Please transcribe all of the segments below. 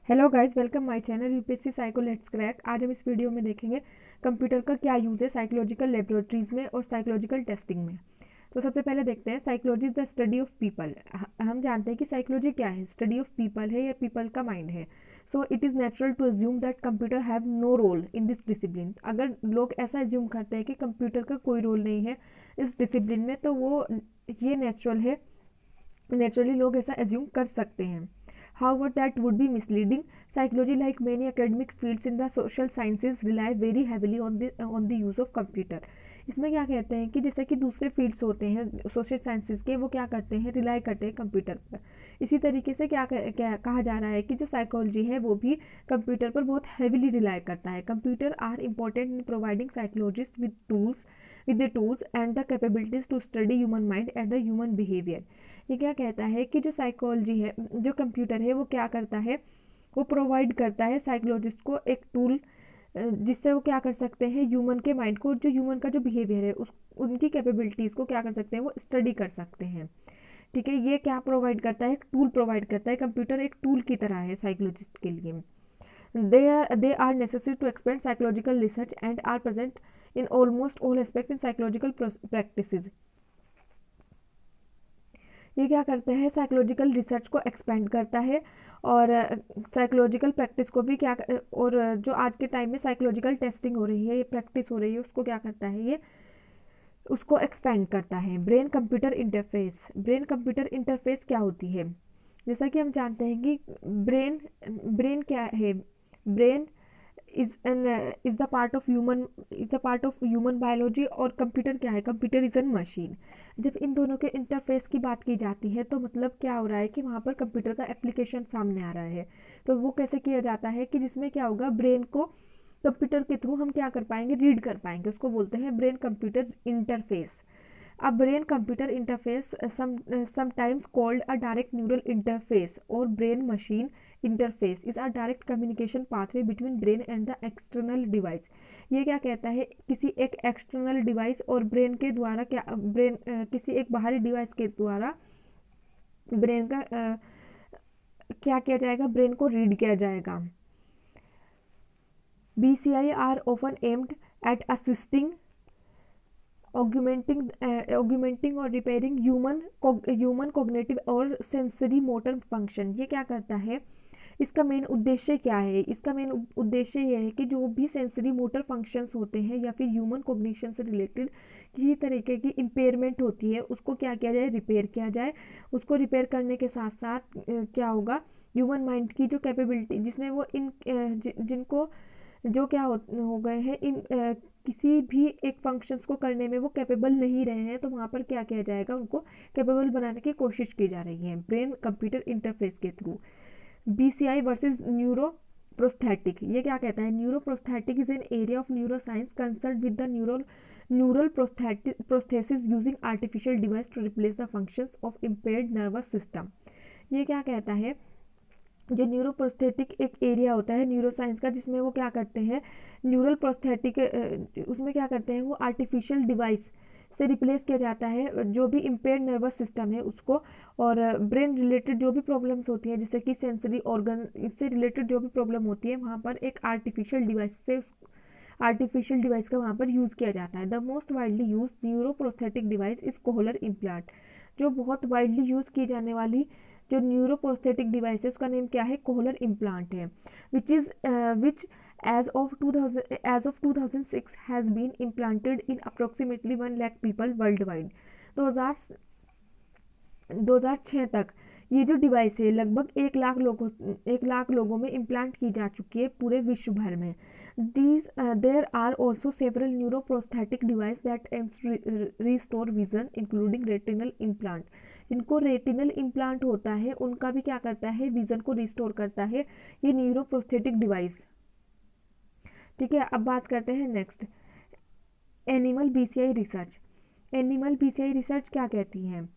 Hello guys, welcome my channel UPSC psycho let's crack. आज हम इस वीडियो में देखेंगे कंप्यूटर का क्या यूज़ है साइकोलॉजिकल लेबोरेटरीज में और साइकोलॉजिकल टेस्टिंग में। तो सबसे पहले देखते हैं psychology is the study of people. हम जानते हैं कि साइकोलॉजी क्या है, स्टडी ऑफ पीपल है या पीपल का माइंड है। So it is natural to assume that computer have no role in this discipline. अगर लोग ऐसा अज्यूम करते हैं कि कंप्यूटर का कोई रोल नहीं है इस डिसिप्लिन में, तो वो ये नेचुरल है, नेचुरली लोग ऐसा एज्यूम कर सकते हैं। However, that would be misleading. Psychology, like many academic fields in the social sciences, rely very heavily on the use of computer. इसमें क्या कहते हैं कि जैसे कि दूसरे फील्ड्स होते हैं सोशल साइंसेज के, वो क्या करते हैं, रिलाई करते हैं कंप्यूटर पर। इसी तरीके से क्या कहा जा रहा है कि जो साइकोलॉजी है वो भी कंप्यूटर पर बहुत हैविली रिलाई करता है। Computer are important in providing psychologist with the tools and the capabilities to study human mind and the human behaviour. ये क्या कहता है कि जो साइकोलॉजी है, जो कंप्यूटर है, वो क्या करता है, वो प्रोवाइड करता है साइकोलॉजिस्ट को एक टूल जिससे वो क्या कर सकते हैं, ह्यूमन के माइंड को, जो ह्यूमन का जो बिहेवियर है उस उनकी कैपेबिलिटीज़ को क्या कर सकते हैं, वो स्टडी कर सकते हैं। ठीक है, ये क्या प्रोवाइड करता है, एक टूल प्रोवाइड करता है। कंप्यूटर एक टूल की तरह है साइकोलॉजिस्ट के लिए। They are necessary to expand psychological research and are present in almost all aspect in psychological practices. ये क्या करता है, साइकोलॉजिकल रिसर्च को एक्सपेंड करता है और साइकोलॉजिकल प्रैक्टिस को भी और जो आज के टाइम में साइकोलॉजिकल टेस्टिंग हो रही है, ये प्रैक्टिस हो रही है, उसको क्या करता है, ये उसको एक्सपेंड करता है। Brain computer interface. Brain computer interface क्या होती है, जैसा कि हम जानते हैं कि ब्रेन ब्रेन क्या है, brain is the part of human biology. और कंप्यूटर क्या है, कंप्यूटर इज एन मशीन। जब इन दोनों के इंटरफेस की बात की जाती है तो मतलब क्या हो रहा है कि वहाँ पर कंप्यूटर का एप्लीकेशन सामने आ रहा है। तो वो कैसे किया जाता है कि जिसमें क्या होगा, ब्रेन को कंप्यूटर के थ्रू हम क्या कर पाएंगे, रीड कर पाएंगे, उसको बोलते हैं brain computer interface. A brain computer interface, sometimes called a direct neural interface or brain machine interface, is a direct communication pathway between brain and the external device. ये क्या कहता है, किसी एक एक्सटर्नल डिवाइस और ब्रेन के द्वारा किसी एक बाहरी डिवाइस के द्वारा ब्रेन का क्या किया जाएगा, ब्रेन को रीड किया जाएगा। BCI are often aimed at assisting augmenting और रिपेयरिंग ह्यूमन कॉग्निटिव और सेंसरी मोटर फंक्शन। ये क्या करता है, इसका मेन उद्देश्य क्या है, इसका मेन उद्देश्य यह है कि जो भी सेंसरी मोटर फंक्शंस होते हैं या फिर ह्यूमन कॉग्निशन से रिलेटेड किसी तरीके की इम्पेयरमेंट होती है, उसको क्या किया जाए, रिपेयर किया जाए। उसको रिपेयर करने के साथ साथ क्या होगा, ह्यूमन माइंड की जो कैपेबिलिटी, जिसमें वो जिनको जो क्या हो गए हैं, किसी भी एक फंक्शंस को करने में वो कैपेबल नहीं रहे हैं, तो वहाँ पर क्या किया जाएगा, उनको कैपेबल बनाने की कोशिश की जा रही है ब्रेन कंप्यूटर इंटरफेस के through. BCI versus neuro prosthetic. ये क्या कहता है, neuro prosthetic is an area of neuro science concern with the neural prosthesis using artificial device to replace the functions of impaired nervous system. ये क्या कहता है, जो न्यूरो प्रोस्थेटिक एक एरिया होता है न्यूरो साइंस का, जिसमें वो क्या करते हैं, न्यूरल प्रोस्थेटिक, उसमें क्या करते हैं, वो आर्टिफिशियल डिवाइस से रिप्लेस किया जाता है जो भी इम्पेयर्ड नर्वस सिस्टम है उसको। और ब्रेन रिलेटेड जो भी प्रॉब्लम्स होती हैं, जैसे कि सेंसरी ऑर्गन, इससे रिलेटेड जो भी प्रॉब्लम होती है, वहाँ पर एक आर्टिफिशियल डिवाइस का वहाँ पर यूज़ किया जाता है। The most widely use neuro prosthetic device is Kohler implant. जो बहुत वाइडली यूज़ की जाने वाली जो न्यूरो प्रोस्थेटिक डिवाइस है, उसका नेम क्या है, कोहलर इम्प्लांट है। विच as of 2006 has been implanted in approximately 1 lakh people worldwide। 2006 तक ये जो डिवाइस है लगभग 1 लाख लोगों में इम्प्लांट की जा चुकी है पूरे विश्व भर में। There are also several neuroprosthetic device that aims restore vision including retinal implant. जिनको रेटिनल इम्प्लांट होता है उनका भी क्या करता है, विजन को रिस्टोर करता है ये न्यूरोप्रोस्थेटिक डिवाइस। ठीक है, अब बात करते हैं next, animal BCI research. Animal BCI research क्या कहती है,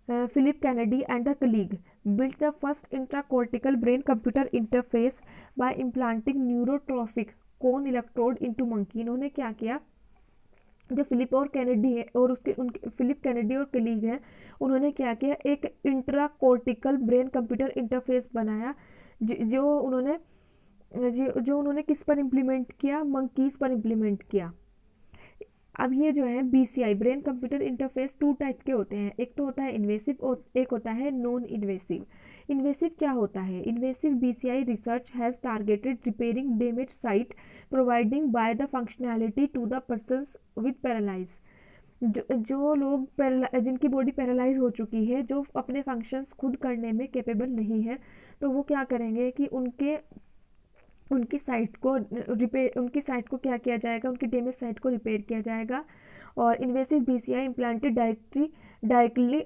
Philip Kennedy and the colleague built the first intracortical brain-computer interface by implanting neurotrophic cone electrode into monkey। इन्होंने क्या किया, जो फिलिप और कैनेडी है और उनके फिलिप कैनेडी और कलीग हैं, उन्होंने क्या किया, एक इंट्राकोर्टिकल ब्रेन कंप्यूटर इंटरफेस बनाया जो उन्होंने किस पर इम्प्लीमेंट किया, मंकीज़ पर इम्प्लीमेंट किया। अब ये जो है BCI brain computer interface 2 type के होते हैं, एक तो होता है इन्वेसिव और एक होता है नॉन इन्वेसिव। इन्वेसिव क्या होता है? Invasive BCI research has targeted repairing damage site providing by the functionality to the persons with paralyse. जो लोग जिनकी बॉडी पैरालाइज हो चुकी है, जो अपने फंक्शंस खुद करने में कैपेबल नहीं है, तो वो क्या करेंगे कि उनकी साइट को क्या किया जाएगा, उनकी डैमेज साइट को रिपेयर किया जाएगा। और invasive BCI implanted directly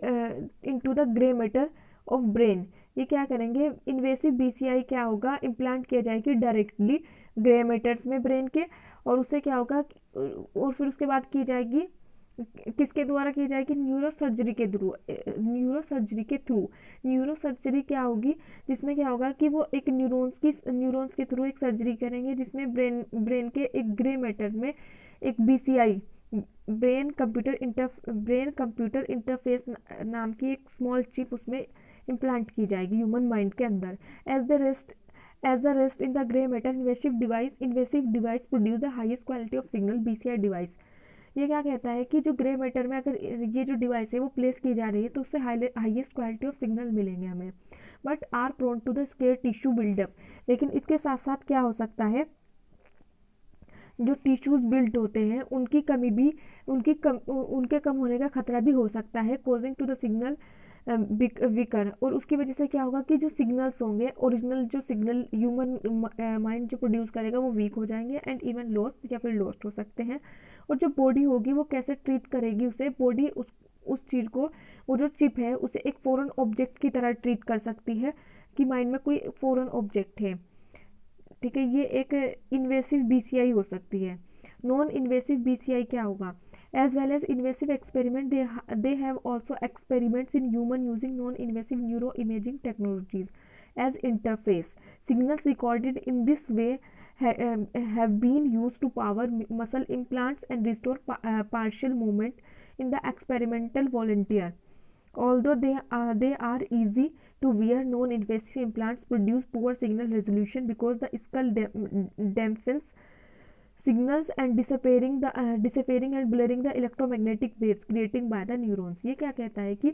into the grey matter of brain. ये क्या करेंगे, इन्वेसिव BCI क्या होगा, इम्प्लांट किया जाएगी डायरेक्टली ग्रे मैटर्स में ब्रेन के, और उससे क्या होगा, और फिर उसके बाद की जाएगी, किसके द्वारा की जाएगी, न्यूरोसर्जरी के थ्रू। न्यूरोसर्जरी क्या होगी, जिसमें क्या होगा कि वो एक न्यूरॉन्स के थ्रू एक सर्जरी करेंगे, जिसमें ब्रेन के एक ग्रे मैटर में एक BCI ब्रेन कंप्यूटर इंटरफेस नाम की एक स्मॉल चिप उसमें इम्प्लांट की जाएगी ह्यूमन माइंड के अंदर। As the rest in the grey matter invasive device produce the highest quality of signal. BCI device ये क्या कहता है कि जो ग्रे मैटर में अगर ये जो डिवाइस है वो प्लेस की जा रही है, तो उससे हाईएस्ट क्वालिटी ऑफ सिग्नल मिलेंगे हमें, but are prone to the scare tissue buildup. लेकिन इसके साथ साथ क्या हो सकता है, जो टिश्यूज बिल्ड होते हैं उनकी कमी भी उनके कम होने का खतरा भी हो सकता है, causing to the signal weaker. और उसकी वजह से क्या होगा कि जो सिग्नल्स होंगे, ओरिजिनल जो सिग्नल ह्यूमन माइंड जो प्रोड्यूस करेगा वो वीक हो जाएंगे एंड इवन लॉस्ट या फिर लॉस्ट हो सकते हैं। और जो बॉडी होगी वो कैसे ट्रीट करेगी उसे, बॉडी उस चीज़ को, वो जो चिप है उसे एक फॉरेन ऑब्जेक्ट की तरह ट्रीट कर सकती है कि माइंड में कोई फॉरेन ऑब्जेक्ट है। ठीक है, ये एक इन्वेसिव BCI हो सकती है। नॉन इन्वेसिव BCI क्या होगा, as well as invasive experiment, they have also experiments in human using non-invasive neuroimaging technologies as interface. Signals recorded in this way have been used to power muscle implants and restore partial movement in the experimental volunteer. Although they are easy to wear, non-invasive implants produce poor signal resolution because the skull dampens signals and disappearing and blurring the electromagnetic waves creating by the neurons। ये क्या कहता है कि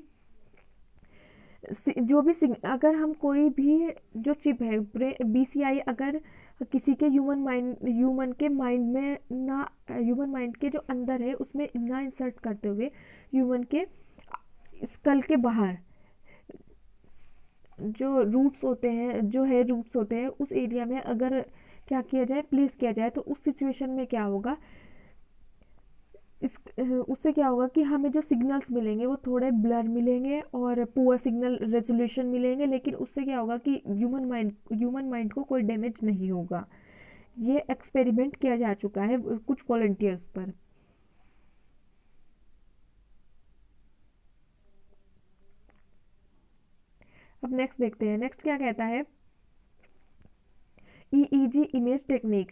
जो भी अगर हम कोई भी जो चिप है BCI अगर किसी के ह्यूमन के माइंड में ना, ह्यूमन माइंड के जो अंदर है उसमें ना इंसर्ट करते हुए ह्यूमन के स्कल के बाहर जो रूट्स होते हैं उस एरिया में अगर क्या किया जाए, प्लेस किया जाए, तो उस सिचुएशन में क्या होगा, उससे क्या होगा कि हमें जो सिग्नल्स मिलेंगे वो थोड़े ब्लर मिलेंगे और पुअर सिग्नल रेजोल्यूशन मिलेंगे, लेकिन उससे क्या होगा कि ह्यूमन माइंड को कोई डैमेज नहीं होगा। ये एक्सपेरिमेंट किया जा चुका है कुछ वॉलंटियर्स पर। अब नेक्स्ट देखते हैं, नेक्स्ट क्या कहता है, EEG इमेज टेक्निक।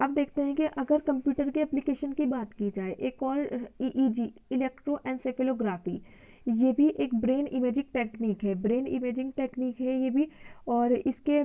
अब देखते हैं कि अगर कंप्यूटर के एप्लीकेशन की बात की जाए, एक और EEG इलेक्ट्रोएन्सेफेलोग्राफी, ये भी एक ब्रेन इमेजिंग टेक्निक है ये भी, और इसके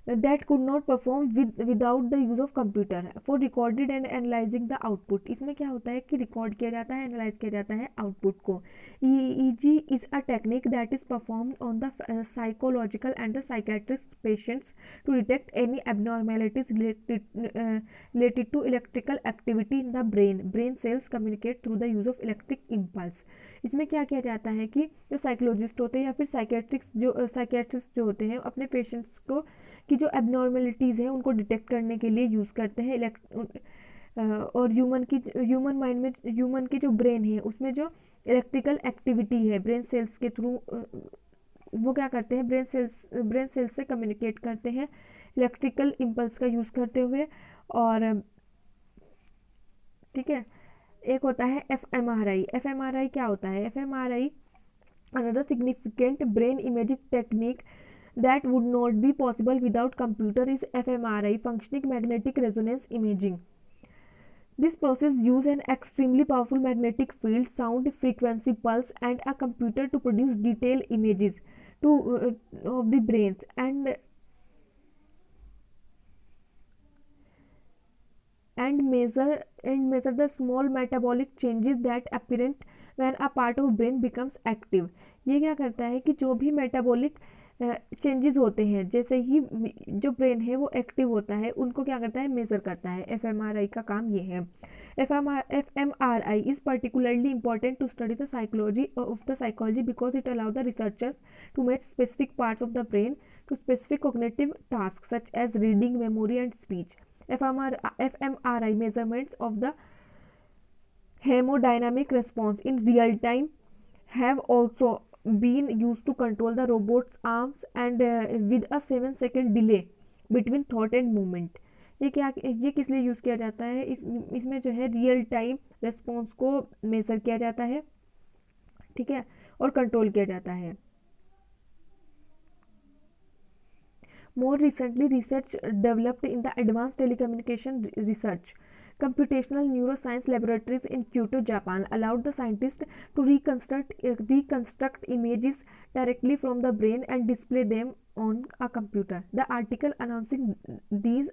that could not perform without the use of computer for recorded and analyzing the output। इसमें क्या होता है कि रिकॉर्ड किया जाता है, एनालाइज किया जाता है आउटपुट को। EEG is a technique that is performed on the psychological and the psychiatrist patients to detect any abnormalities related to electrical activity in the brain. Brain cells communicate through the use of electric impulse। इसमें क्या किया जाता है कि जो psychologist होते हैं या फिर साइकेट्रिस्ट जो होते हैं अपने पेशेंट्स को कि जो एबनॉर्मेलिटीज़ हैं उनको डिटेक्ट करने के लिए यूज़ करते हैं और ह्यूमन की जो ब्रेन है उसमें जो इलेक्ट्रिकल एक्टिविटी है ब्रेन सेल्स के थ्रू, वो क्या करते हैं, ब्रेन सेल्स से कम्युनिकेट करते हैं इलेक्ट्रिकल इम्पल्स का यूज़ करते हुए। और ठीक है, एक होता है FMRI क्या होता है, FMRI another significant brain imaging technique that would not be possible without computer is FMRI, functioning magnetic resonance imaging। This process uses an extremely powerful magnetic field, sound frequency pulse and a computer to produce detailed images of the brains and measure the small metabolic changes that apparent when a part of brain becomes active। ये क्या करता है कि जो भी metabolic changes होते हैं जैसे ही जो ब्रेन है वो एक्टिव होता है उनको क्या करता है, मेज़र करता है। एफएमआरआई का काम ये है। FMRI is particularly important to study the psychology because it allows the researchers to match specific parts of the brain to specific cognitive tasks such as reading, memory, and speech. fMRI measurements of the hemodynamic response in real time have also been used to control the robot's arms and with a 7-second delay between thought and movement। ये किस लिए use किया जाता है, इसमें जो है real time response को मेजर किया जाता है, ठीक है, और कंट्रोल किया जाता है। More recently, research developed in the advanced telecommunication research computational neuroscience laboratories in Kyoto, Japan allowed the scientists to reconstruct images directly from the brain and display them on a computer। The article announcing these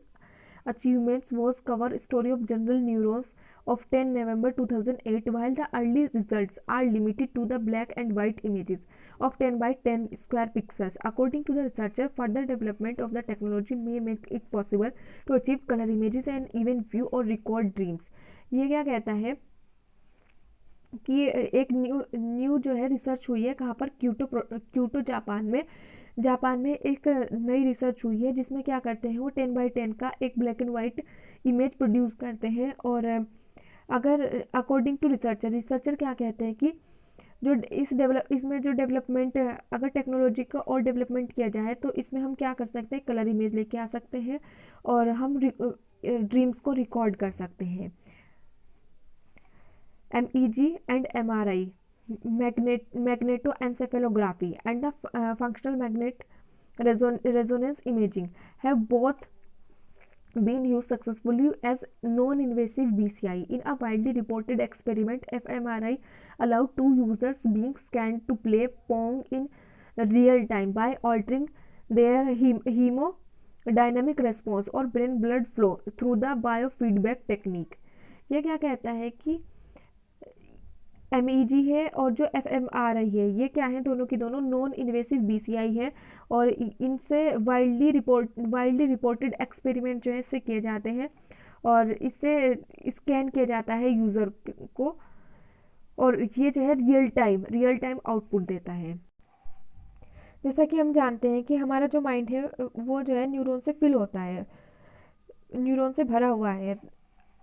achievements was cover story of General Neurons of 10 November 2008, while the early results are limited to the black and white images of 10 by 10 square pixels। According to the researcher, further development of the technology may make it possible to achieve color images and even view or record dreams। ये क्या कहता है कि एक new जो है research हुई है, कहाँ पर, क्योटो जापान में एक नई रिसर्च हुई है जिसमें क्या करते हैं वो 10 बाई 10 का एक black and white image produce करते हैं। और अगर अकॉर्डिंग टू रिसर्चर क्या कहते हैं कि जो इसमें जो डेवलपमेंट, अगर टेक्नोलॉजी का और डेवलपमेंट किया जाए तो इसमें हम क्या कर सकते हैं, कलर इमेज लेके आ सकते हैं और हम ड्रीम्स को रिकॉर्ड कर सकते हैं। MEG and MRI magnetoencephalography and the functional magnet resonance imaging have both been used successfully as non-invasive BCI in a widely reported experiment। fMRI allowed two users being scanned to play Pong in real time by altering their hemodynamic response or brain blood flow through the biofeedback technique। यह क्या कहता है कि MEG है और जो fMRI है ये क्या है, दोनों की दोनों नॉन इन्वेसिव BCI है और इनसे वाइडली रिपोर्टेड एक्सपेरिमेंट जो है इससे किए जाते हैं और इससे स्कैन किया जाता है यूज़र को और ये जो है रियल टाइम आउटपुट देता है। जैसा कि हम जानते हैं कि हमारा जो माइंड है वो जो है न्यूरॉन से फिल होता है, न्यूरॉन से भरा हुआ है।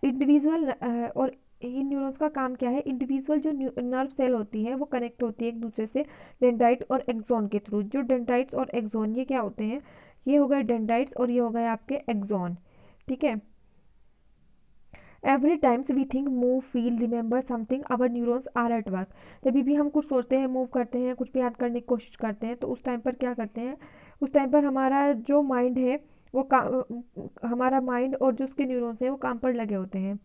इंडिविजुअल और इन न्यूरॉन्स का काम क्या है, इंडिविजुअल जो नर्व सेल होती है वो कनेक्ट होती है एक दूसरे से डेंड्राइट और एक्सॉन के थ्रू। जो डेंड्राइट्स और एक्सॉन ये क्या होते हैं, ये हो गए डेंड्राइट्स और ये हो गए आपके एक्सॉन, ठीक है। Every times we think, move, feel, remember something, our neurons are at work. जब भी हम कुछ सोचते हैं, मूव करते हैं, कुछ भी याद करने की कोशिश करते हैं तो उस टाइम पर क्या करते हैं, उस टाइम पर हमारा जो माइंड है वो हमारा माइंड और जो उसके न्यूरॉन्स हैं वो काम पर लगे होते हैं।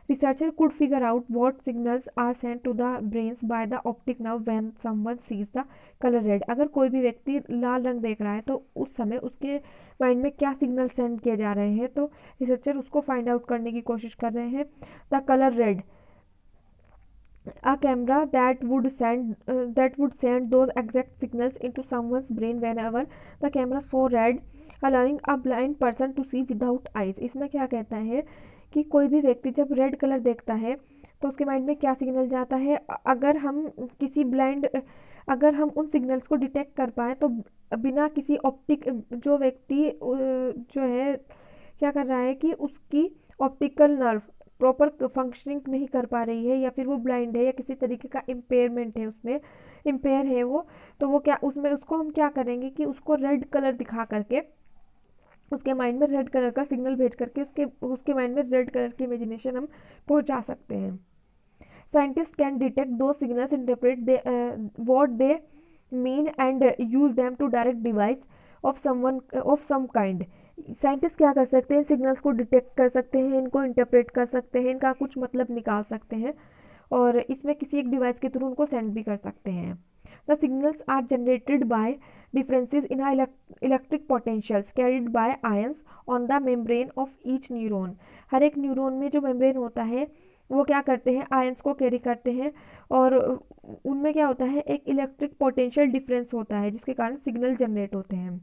Researcher could figure out what signals are sent to the brains by the optic nerve when someone sees the color red। अगर कोई भी व्यक्ति लाल रंग देख रहा है तो उस समय उसके माइंड में क्या सिग्नल सेंड किए जा रहे हैं, तो रिसर्चर उसको फाइंड आउट करने की कोशिश कर रहे हैं। The colour red, a camera that would send those exact signals into someone's brain whenever the camera saw red, allowing a blind person to see without eyes। इसमें क्या कहता है कि कोई भी व्यक्ति जब रेड कलर देखता है तो उसके माइंड में क्या सिग्नल जाता है, अगर हम उन सिग्नल्स को डिटेक्ट कर पाएँ तो बिना किसी ऑप्टिक, जो व्यक्ति जो है क्या कर रहा है कि उसकी ऑप्टिकल नर्व प्रॉपर फंक्शनिंग नहीं कर पा रही है या फिर वो ब्लाइंड है या किसी तरीके का इम्पेयरमेंट है, उसमें इम्पेयर है वो, तो वो क्या उसको हम क्या करेंगे कि उसको रेड कलर दिखा करके उसके माइंड में रेड कलर का सिग्नल भेज करके उसके माइंड में रेड कलर की इमेजिनेशन हम पहुंचा सकते हैं। Scientist can detect those signals, interpret what they mean and use them to direct device of some kind. Scientist क्या कर सकते हैं, सिग्नल्स को डिटेक्ट कर सकते हैं, इनको इंटरप्रेट कर सकते हैं, इनका कुछ मतलब निकाल सकते हैं और इसमें किसी एक डिवाइस के थ्रू उनको सेंड भी कर सकते हैं। The signals are generated by differences in electric potentials carried by ions on the membrane of each neuron। हर एक न्यूरॉन में जो मेम्ब्रेन होता है वो क्या करते हैं, आयंस को कैरी करते हैं और उनमें क्या होता है, एक इलेक्ट्रिक पोटेंशियल डिफरेंस होता है जिसके कारण सिग्नल जनरेट होते हैं।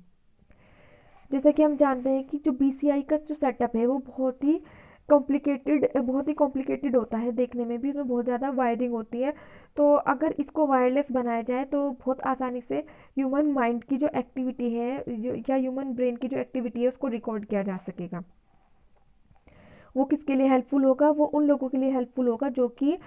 जैसा कि हम जानते हैं कि जो बीसीआई का जो सेटअप है वो बहुत ही कॉम्प्लिकेटेड होता है, देखने में भी उसमें बहुत ज़्यादा वायरिंग होती है। तो अगर इसको वायरलेस बनाया जाए तो बहुत आसानी से ह्यूमन माइंड की जो एक्टिविटी है या ह्यूमन ब्रेन की जो एक्टिविटी है उसको रिकॉर्ड किया जा सकेगा। वो किसके लिए हेल्पफुल होगा, वो उन लोगों के लिए हेल्पफुल होगा जो कि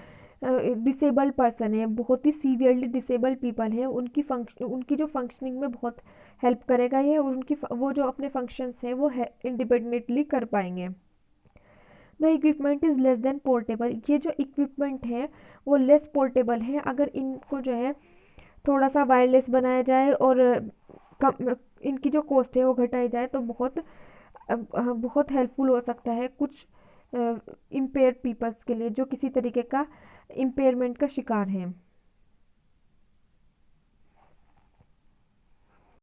डिसेबल्ड पर्सन है, बहुत ही सीवियरली डिसेबल्ड पीपल है, उनकी जो फंक्शनिंग में बहुत हेल्प करेगा ये, और वो जो अपने फंक्शंस हैं वो इंडिपेंडेंटली कर पाएंगे। The equipment is less than portable. ये जो इक्विपमेंट है वो लेस पोर्टेबल है। अगर इनको जो है थोड़ा सा वायरलेस बनाया जाए और इनकी जो कॉस्ट है वो घटाई जाए तो बहुत हेल्पफुल हो सकता है कुछ इम्पेयर पीपल्स के लिए जो किसी तरीके का इम्पेयरमेंट का शिकार हैं।